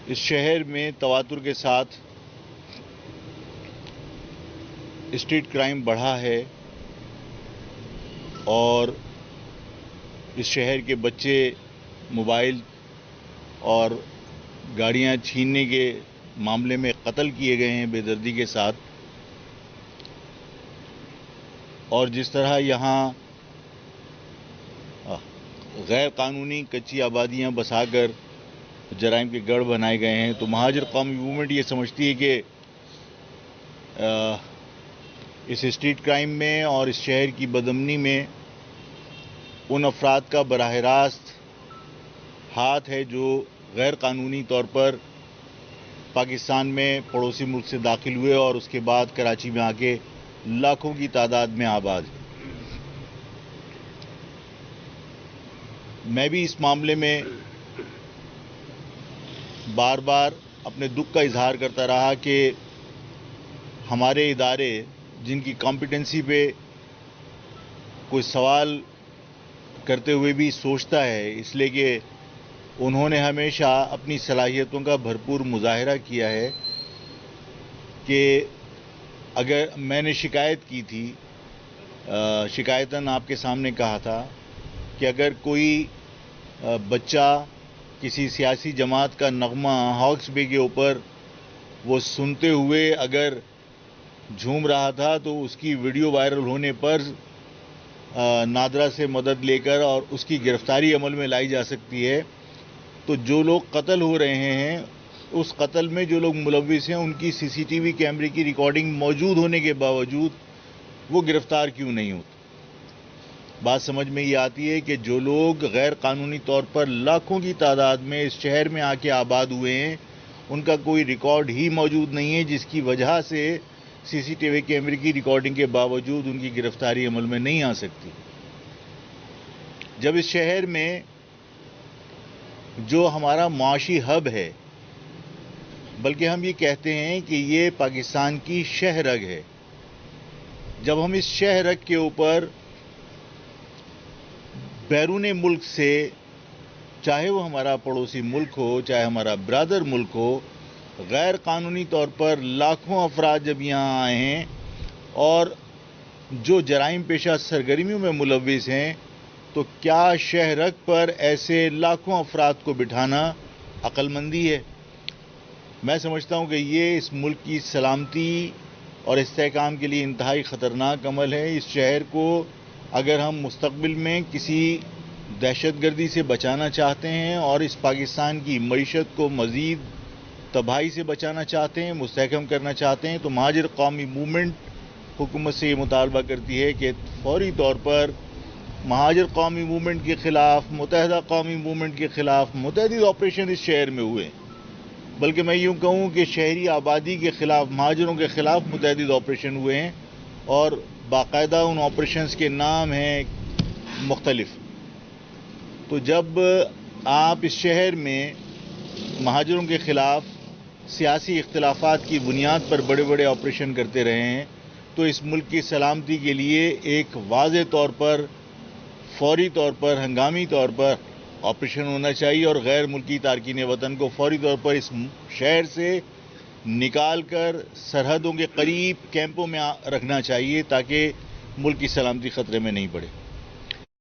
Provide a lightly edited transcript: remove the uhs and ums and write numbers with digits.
اس شہر میں تواتر کے ساتھ اسٹریٹ کرائم بڑھا ہے اور اس شہر کے بچے موبائل اور گاڑیاں چھیننے کے معاملے میں قتل کیے گئے ہیں بے دردی کے ساتھ. اور جس طرح یہاں غیر قانونی کچی آبادیاں بسا کر جرائم کے گڑھ بنائے گئے ہیں، تو مہاجر قومی موومنٹ یہ سمجھتی ہے کہ اس اسٹریٹ کرائم میں اور اس شہر کی بدامنی میں ان افراد کا براہ راست ہاتھ ہے جو غیر قانونی طور پر پاکستان میں پڑوسی ملک سے داخل ہوئے اور اس کے بعد کراچی میں آ کے لاکھوں کی تعداد میں آباد ہیں. میں بھی اس معاملے میں بار بار اپنے دکھ کا اظہار کرتا رہا کہ ہمارے ادارے جن کی کمپیٹنسی پہ کوئی سوال کرتے ہوئے بھی سوچتا ہے، اس لیے کہ انہوں نے ہمیشہ اپنی صلاحیتوں کا بھرپور مظاہرہ کیا ہے کہ اگر میں نے شکایت کی تھی، شکایتاً آپ کے سامنے کہا تھا کہ اگر کوئی بچہ کسی سیاسی جماعت کا نغمہ ہاکس بے کے اوپر وہ سنتے ہوئے اگر جھوم رہا تھا تو اس کی ویڈیو وائرل ہونے پر نادرا سے مدد لے کر اور اس کی گرفتاری عمل میں لائی جا سکتی ہے. تو جو لوگ قتل ہو رہے ہیں، اس قتل میں جو لوگ ملوث ہیں، ان کی سی سی ٹی وی کیمرے کی ریکارڈنگ موجود ہونے کے باوجود وہ گرفتار کیوں نہیں ہوتے؟ بات سمجھ میں یہ آتی ہے کہ جو لوگ غیر قانونی طور پر لاکھوں کی تعداد میں اس شہر میں آ کے آباد ہوئے ہیں، ان کا کوئی ریکارڈ ہی موجود نہیں ہے، جس کی وجہ سے سی سی ٹی وی کیمرے کی ریکارڈنگ کے باوجود ان کی گرفتاری عمل میں نہیں آ سکتی. جب اس شہر میں جو ہمارا معاشی ہب ہے، بلکہ ہم یہ کہتے ہیں کہ یہ پاکستان کی شہ رگ ہے، جب ہم اس شہ رگ کے اوپر بیرون ملک سے، چاہے وہ ہمارا پڑوسی ملک ہو، چاہے ہمارا برادر ملک ہو، غیر قانونی طور پر لاکھوں افراد جب یہاں آئے ہیں اور جو جرائم پیشہ سرگرمیوں میں ملوث ہیں، تو کیا شہ رگ پر ایسے لاکھوں افراد کو بٹھانا عقل مندی ہے؟ میں سمجھتا ہوں کہ یہ اس ملک کی سلامتی اور استحکام کے لیے انتہائی خطرناک عمل ہے. اس شہر کو اگر ہم مستقبل میں کسی دہشت گردی سے بچانا چاہتے ہیں اور اس پاکستان کی معیشت کو مزید تباہی سے بچانا چاہتے ہیں، مستحکم کرنا چاہتے ہیں، تو مہاجر قومی موومنٹ حکومت سے یہ مطالبہ کرتی ہے کہ فوری طور پر مہاجر قومی موومنٹ کے خلاف، متحدہ قومی موومنٹ کے خلاف متعدد آپریشن اس شہر میں ہوئے، بلکہ میں یوں کہوں کہ شہری آبادی کے خلاف، مہاجروں کے خلاف متعدد آپریشن ہوئے ہیں اور باقاعدہ ان آپریشنز کے نام ہیں مختلف. تو جب آپ اس شہر میں مہاجروں کے خلاف سیاسی اختلافات کی بنیاد پر بڑے بڑے آپریشن کرتے رہے ہیں، تو اس ملک کی سلامتی کے لیے ایک واضح طور پر، فوری طور پر، ہنگامی طور پر آپریشن ہونا چاہیے اور غیر ملکی تارکین وطن کو فوری طور پر اس شہر سے نکال کر سرحدوں کے قریب کیمپوں میں رکھنا چاہیے تاکہ ملک کی سلامتی خطرے میں نہیں پڑے.